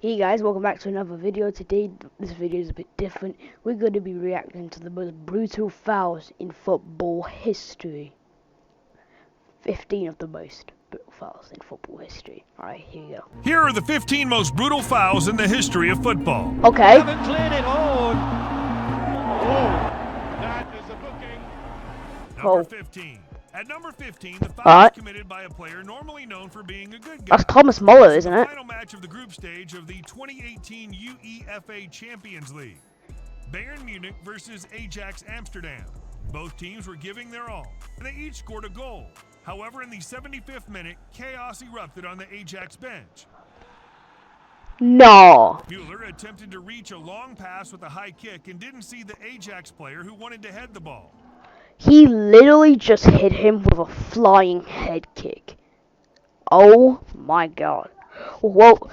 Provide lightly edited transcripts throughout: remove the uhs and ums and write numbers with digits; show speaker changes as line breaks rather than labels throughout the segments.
Hey guys, welcome back to another video. Today, this video is a bit different. We're going to be reacting to the most brutal fouls in football history. 15 of the most brutal fouls in football history. Alright, here you go.
Here are the 15 most brutal fouls in the history of football.
Okay.
Haven't cleared it on. Oh, that is a booking.
Number 15. At number 15, the foul was committed by a player normally known for being a good guy.
That's Thomas Muller, isn't it?
The final match of the group stage of the 2018 UEFA Champions League. Bayern Munich versus Ajax Amsterdam. Both teams were giving their all, and they each scored a goal. However, in the 75th minute, chaos erupted on the Ajax bench.
No.
Mueller attempted to reach a long pass with a high kick and didn't see the Ajax player who wanted to head the ball.
He literally just hit him with a flying head kick. Oh my god. Well,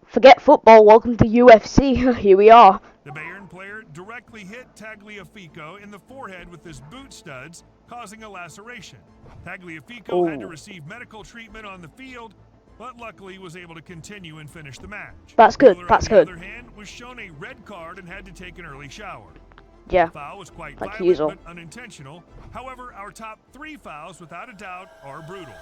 forget football. Welcome to UFC. Here we are.
The Bayern player directly hit Tagliafico in the forehead with his boot studs, causing a laceration. Tagliafico had to receive medical treatment on the field, but luckily was able to continue and finish the match.
That's good.
Mueller,
That's
on the
good.
other hand, was shown a red card and had to take an early shower.
Yeah.
The foul was quite
like
violent,
usual.
but unintentional. However, our top 3 fouls, without a doubt, are brutal.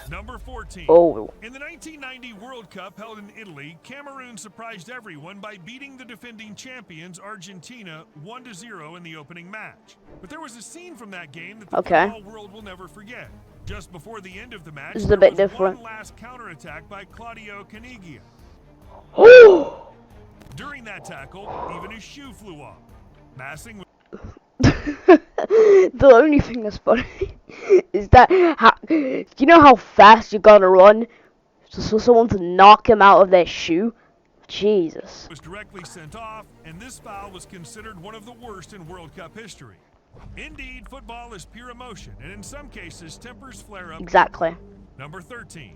Number 14.
Oh.
In the 1990 World Cup held in Italy, Cameroon surprised everyone by beating the defending champions Argentina 1-0 in the opening match. But there was a scene from that game that the football world will never forget. Just before the end of the match,
This is a bit different.
one last counterattack by Claudio Caniggia. During that tackle, even his shoe flew off. Massing
The only thing that's funny is that you know how fast you gotta run just for someone to knock him out of their shoe? Jesus.
Was directly sent off, and this foul was considered one of the worst in World Cup history. Indeed, football is pure emotion, and in some cases, tempers flare up.
Exactly.
Number 13.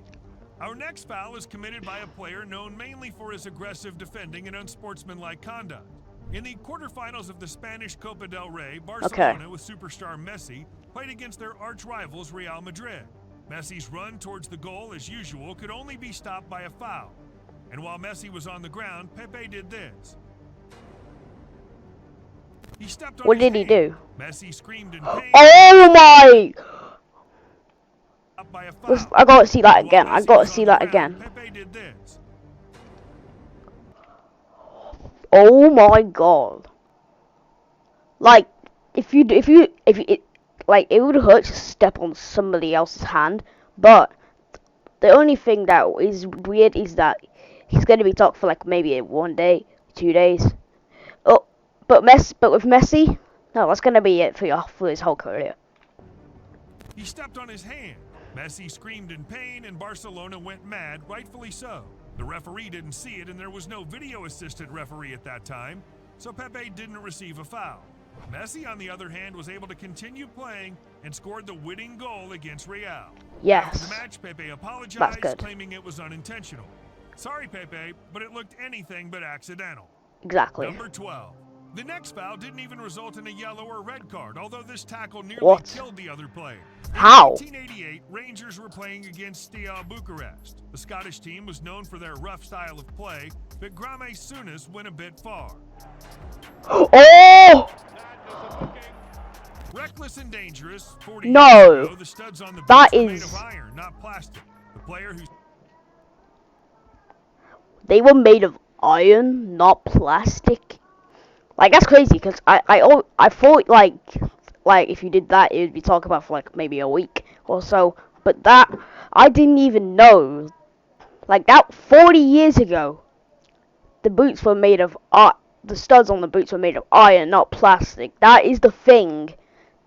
Our next foul is committed by a player known mainly for his aggressive defending and unsportsmanlike conduct. In the quarterfinals of the Spanish Copa del Rey, Barcelona with superstar Messi played against their arch-rivals Real Madrid. Messi's run towards the goal, as usual, could only be stopped by a foul. And while Messi was on the ground, Pepe did this. He stepped on
What
his
did he
hand.
do?
Messi screamed in pain.
Oh my!
By a foul.
I gotta see that again.
While
I
Messi
gotta
was
see
on the
that
ground,
again.
Pepe did this.
Oh my god! Like, if you like, it would hurt to step on somebody else's hand, but the only thing that is weird is that he's gonna be talked for like maybe 1 day, 2 days. Oh, but with Messi, no, that's gonna be it for his whole career.
He stepped on his hand. Messi screamed in pain, and Barcelona went mad, rightfully so. The referee didn't see it, and there was no video-assisted referee at that time, so Pepe didn't receive a foul. Messi, on the other hand, was able to continue playing and scored the winning goal against Real.
Yes.
After the match, Pepe apologized,
That's good.
claiming it was unintentional. Sorry, Pepe, but it looked anything but accidental.
Exactly.
Number 12. The next foul didn't even result in a yellow or red card, although this tackle nearly killed the other player.
How?
In 1988, Rangers were playing against Steaua Bucharest. The Scottish team was known for their rough style of play, but Grame Souness went a bit far.
Oh!
Reckless and dangerous. 40
No,
years ago, the studs on the
that
boots were
is.
made of iron, not plastic. The player who
They were made of iron, not plastic. Like, that's crazy, because I thought, like, if you did that, it would be talked about for, like, maybe a week or so. But that, I didn't even know. Like, that 40 years ago, the boots were made of, the studs on the boots were made of iron, not plastic. That is the thing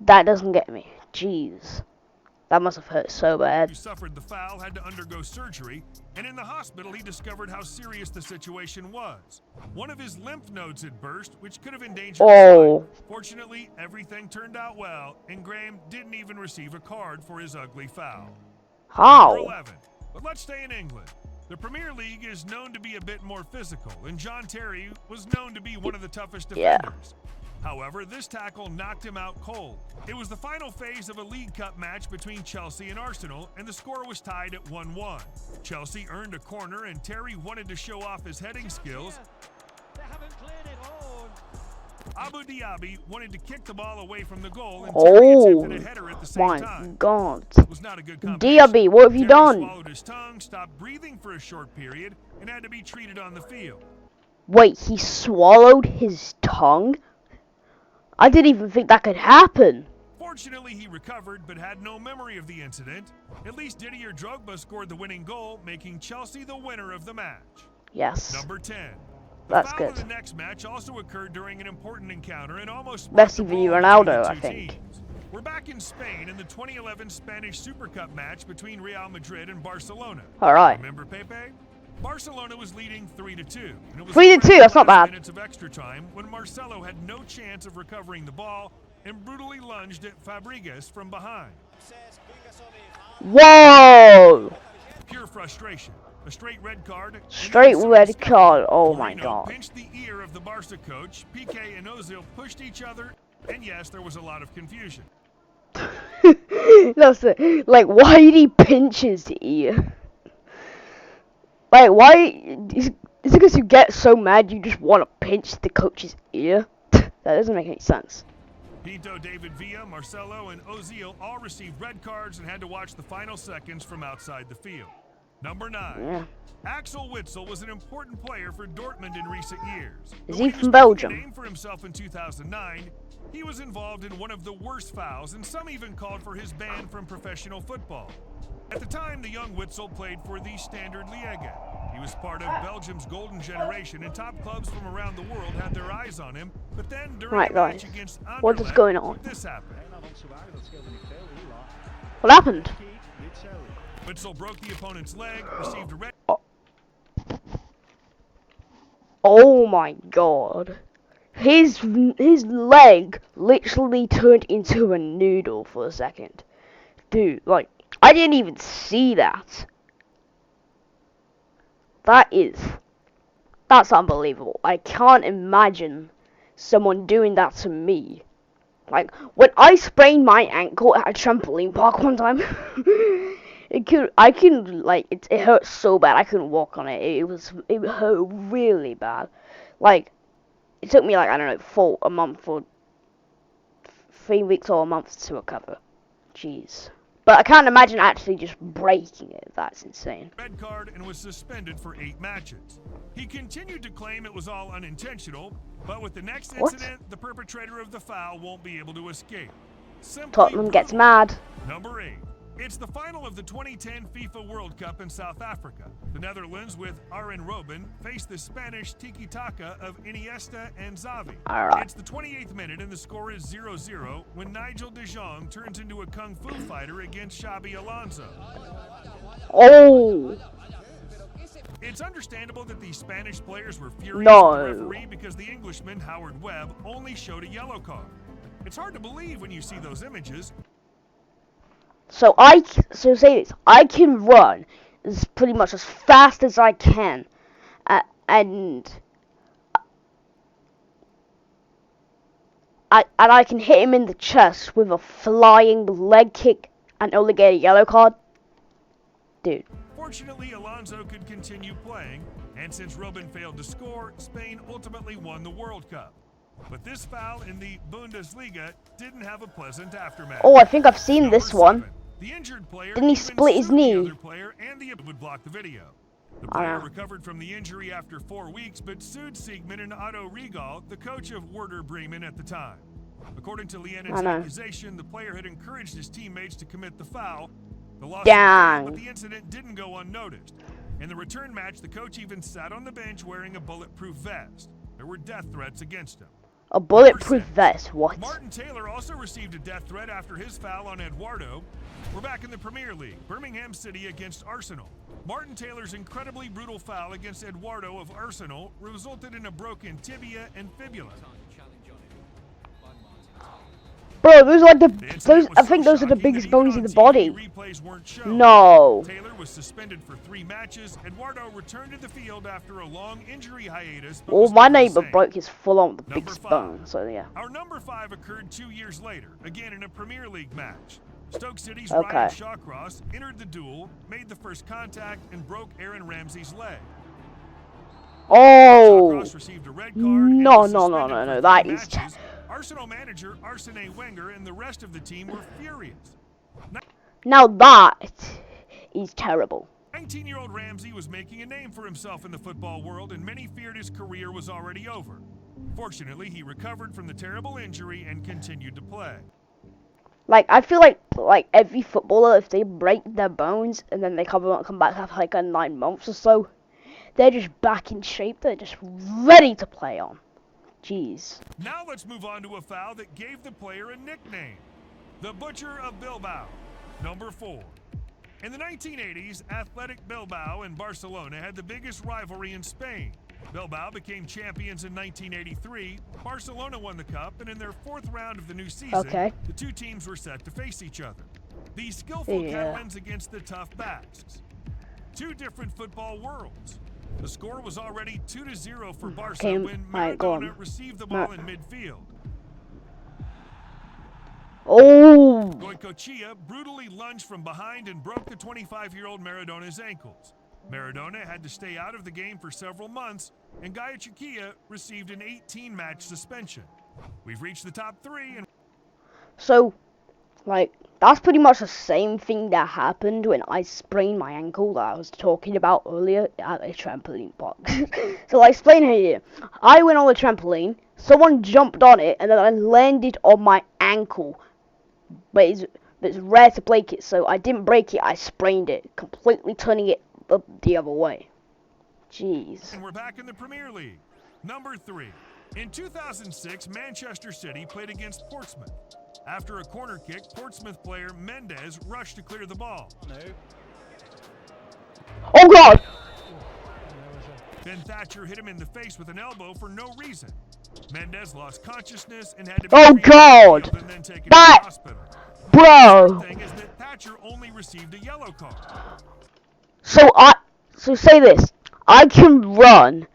that doesn't get me. Jeez. That must have hurt so bad.
who suffered the foul had to undergo surgery, and in the hospital he discovered how serious the situation was. One of his lymph nodes had burst, which could have endangered his life. Fortunately, everything turned out well, and Graham didn't even receive a card for his ugly foul.
How?
Number 11. But let's stay in England. The Premier League is known to be a bit more physical, and John Terry was known to be one of the toughest defenders. However, this tackle knocked him out cold. It was the final phase of a League Cup match between Chelsea and Arsenal, and the score was tied at 1-1. Chelsea earned a corner, and Terry wanted to show off his heading skills.
They haven't cleared it. Oh.
Abu Diaby wanted to kick the ball away from the goal, and Terry attempted a header at the same
my
time.
God.
It was not a good combination.
Diaby, what have you
Terry
done?
swallowed his tongue, stopped breathing for a short period, and had to be treated on the field.
Wait, he swallowed his tongue? I didn't even think that could happen.
Fortunately, he recovered, but had no memory of the incident. At least Didier Drogba scored the winning goal, making Chelsea the winner of the match.
Yes.
Number 10.
That's
The foul
good.
of the next match also occurred during an important encounter and almost
Messi v Ronaldo, I think.
Teams. We're back in Spain in the 2011 Spanish Super Cup match between Real Madrid and Barcelona.
All right.
Remember Pepe? Barcelona was leading 3-2.
3-2, that's not bad.
Minutes of extra time when Marcelo had no chance of recovering the ball and brutally lunged at Fabregas from behind.
Whoa!
Pure frustration. A straight red card.
Straight red card. Oh my
Mourinho
God.
pinched the ear of the Barca coach. Piqué and Ozil pushed each other, and yes, there was a lot of confusion.
That's it. Like, why did he pinch his ear? Like, why? Is it because you get so mad you just want to pinch the coach's ear? That doesn't make any sense.
Pinto, David Villa, Marcelo, and Ozil all received red cards and had to watch the final seconds from outside the field. Number 9.
Yeah.
Axel Witsel was an important player for Dortmund in recent years.
Is
But
he
when
from
was making
Belgium?
a name for himself in 2009, he was involved in one of the worst fouls, and some even called for his ban from professional football. At the time, the young Witsel played for the Standard Liège. He was part of Belgium's golden generation, and top clubs from around the world had their eyes on him. But then, during
Right,
a match
guys.
against
What is
Anderlecht,
going on?
this happened.
What happened?
Witsel broke the opponent's leg, received a red.
Oh my God. His leg literally turned into a noodle for a second. Dude, like, I didn't even see that. That's unbelievable. I can't imagine someone doing that to me. Like, when I sprained my ankle at a trampoline park one time, it hurt so bad I couldn't walk on it. It hurt really bad. Like, it took me like, I don't know, a month or 3 weeks or a month to recover. Jeez. But I can't imagine actually just breaking it. That's insane.
Red card and was suspended for 8 matches. He continued to claim it was all unintentional, but with the next incident, the perpetrator of the foul won't be able to escape. Simply
Tottenham gets
brutal.
mad.
Number 8. It's the final of the 2010 FIFA World Cup in South Africa. The Netherlands, with Arjen Robben, faced the Spanish tiki-taka of Iniesta and Xavi.
Alright.
It's the 28th minute and the score is 0-0 when Nigel de Jong turns into a kung fu fighter against Xabi Alonso.
Oh.
It's understandable that the Spanish players were furious
No.
with the referee because the Englishman, Howard Webb, only showed a yellow card. It's hard to believe when you see those images.
So say this. I can run as pretty much as fast as I can, and I can hit him in the chest with a flying leg kick and only get a yellow card. Dude.
Fortunately, Alonso could continue playing, and since Robben failed to score, Spain ultimately won the World Cup. But this foul in the Bundesliga didn't have a pleasant aftermath.
Oh, I think I've seen
Number
this one.
7. The injured player
Didn't he
even
split his
sued the
knee?
other player, and the would block the video. The player
know.
recovered from the injury after 4 weeks, but sued Siegmann and Otto Regal, the coach of Werder Bremen at the time. According to Lienen's
I know.
accusation, the player had encouraged his teammates to commit the foul. The lawsuit
Dang.
failed, but the incident didn't go unnoticed. In the return match, the coach even sat on the bench wearing a bulletproof vest. There were death threats against him.
A bulletproof vest. What?
Martin Taylor also received a death threat after his foul on Eduardo. We're back in the Premier League. Birmingham City against Arsenal. Martin Taylor's incredibly brutal foul against Eduardo of Arsenal resulted in a broken tibia and fibula.
Bro, those are like
The
those.
incident was
I think
so
those are the
shocking
biggest
that even
bones
on
in the
TV,
body.
replays weren't shown.
No.
Taylor was suspended for 3 matches. Eduardo returned to the field after a long injury hiatus. But
Well,
was
my
never the
neighbor
same.
broke his full-on the
Number
biggest
5.
bone. So yeah.
Our number 5 occurred 2 years later, again in a Premier League match. Stoke City's
Okay.
Ryan Shawcross entered the duel, made the first contact, and broke Aaron Ramsey's leg.
Oh.
Shawcross received a red card and
No,
was
no, no,
suspended
no,
for
no.
3
That is.
matches. Arsenal manager Arsene Wenger and the rest of the team were furious.
Now that is terrible.
19-year-old Ramsey was making a name for himself in the football world, and many feared his career was already over. Fortunately, he recovered from the terrible injury and continued to play.
Like I feel like every footballer, if they break their bones and then they come back after like 9 months or so, they're just back in shape. They're just ready to play on. Jeez.
Now let's move on to a foul that gave the player a nickname. The Butcher of Bilbao, number 4. In the 1980s, Athletic Bilbao and Barcelona had the biggest rivalry in Spain. Bilbao became champions in 1983, Barcelona won the cup, and in their 4th round of the new season, the 2 teams were set to face each other. The skillful Catalans against the tough Basques. 2 different football worlds. The score was already 2-0 for Barca when Maradona received the ball in midfield.
Oh!
Goicoechea brutally lunged from behind and broke the 25-year-old Maradona's ankles. Maradona had to stay out of the game for several months, and Goicoechea received an 18-match suspension. We've reached the top 3 and...
So, like, that's pretty much the same thing that happened when I sprained my ankle that I was talking about earlier at a trampoline park. So I explain here. I went on the trampoline, someone jumped on it, and then I landed on my ankle. But it's rare to break it, so I didn't break it, I sprained it, completely turning it up the other way. Jeez.
And we're back in the Premier League. Number 3. In 2006, Manchester City played against Portsmouth. After a corner kick, Portsmouth player Mendes rushed to clear the ball.
Oh God!
Ben Thatcher hit him in the face with an elbow for no reason. Mendes lost consciousness and had to be
God!
and then taken to the hospital.
Bro!
The thing is that Thatcher only received a yellow card.
So say this. I can run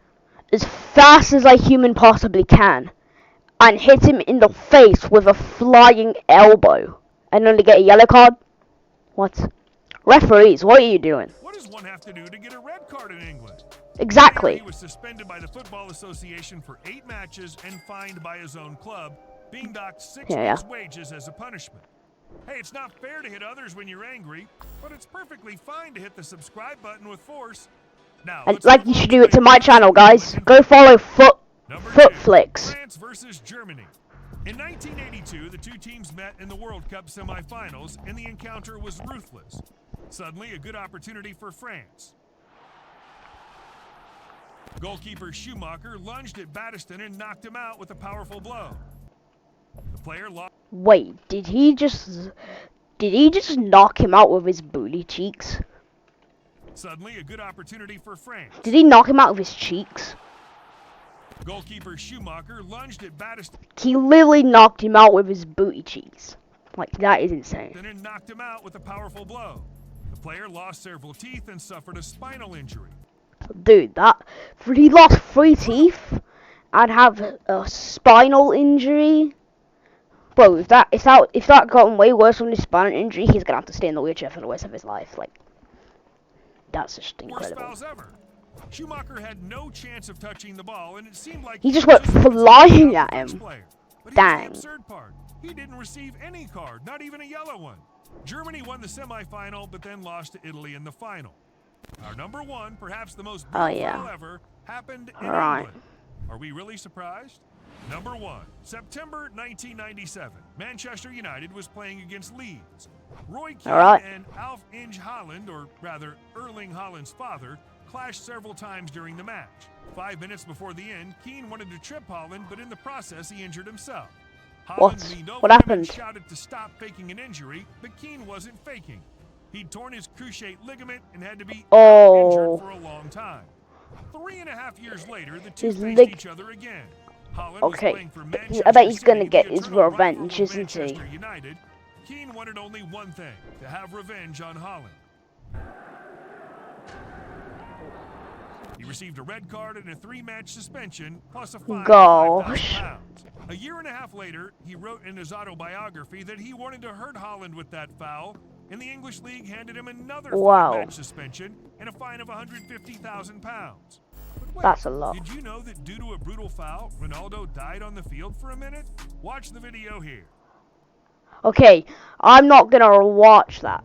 as fast as I human possibly can and hit him in the face with a flying elbow and only get a yellow card? What? Referees, what are you doing?
What does one have to do to get a red card in England?
Exactly.
He was suspended by the Football Association for 8 matches and fined by his own club, being docked 6 months' wages as a punishment. Hey, it's not fair to hit others when you're angry, but it's perfectly fine to hit the subscribe button with force. Now,
like you should do it to my channel, guys. Go follow Footflix.
France versus Germany. In 1982, the 2 teams met in the World Cup semifinals, and the encounter was ruthless. Suddenly, a good opportunity for France. Goalkeeper Schumacher lunged at Battiston and knocked him out with a powerful blow. The player lost.
Wait, did he just knock him out with his booty cheeks?
Suddenly, a good opportunity for France.
Did he knock him out with his cheeks?
Goalkeeper Schumacher lunged at Battiston.
He literally knocked him out with his booty cheeks. Like, that is insane.
And knocked him out with a powerful blow. The player lost several teeth and suffered a spinal injury.
Dude, if he lost 3 teeth and have a spinal injury, bro, if that got way worse than his spinal injury, he's gonna have to stay in the wheelchair for the rest of his life. Like, that's just incredible.
Worst fouls ever. Schumacher had no chance of touching the ball, and it seemed like
he just went flying at him.
But
Dang.
here's the absurd part. He didn't receive any card, not even a yellow one. Germany won the semifinal, but then lost to Italy in the final. Our number 1, perhaps the most beautiful foul ever, happened in England. Are we really surprised? Number 1, September 1997. Manchester United was playing against Leeds. Roy Keane and Alf Inge Haaland, or rather Erling Haaland's father, clashed several times during the match. 5 minutes before the end, Keane wanted to trip Haaland, but in the process he injured himself. Haaland leaned over him and shouted to stop faking an injury, but Keane wasn't faking. He'd torn his cruciate ligament and had to be injured for a long time. 3.5 years later, the 2 faced each other again. Holland was
Okay,
playing for
I
Manchester
bet he's gonna
City,
get
the
his
eternal
revenge,
rival of
isn't he?
Manchester United. Keane wanted only one thing, to have revenge on Holland. He received a red card and a 3-match suspension, plus a fine of
Gosh.
£5,000. A year and a half later, he wrote in his autobiography that he wanted to hurt Holland with that foul, and the English League handed him another
Wow.
5-match suspension and a fine of £150,000. But wait,
That's a lot.
did you know that due to a brutal foul, Ronaldo died on the field for a minute? Watch the video here.
Okay, I'm not gonna watch that.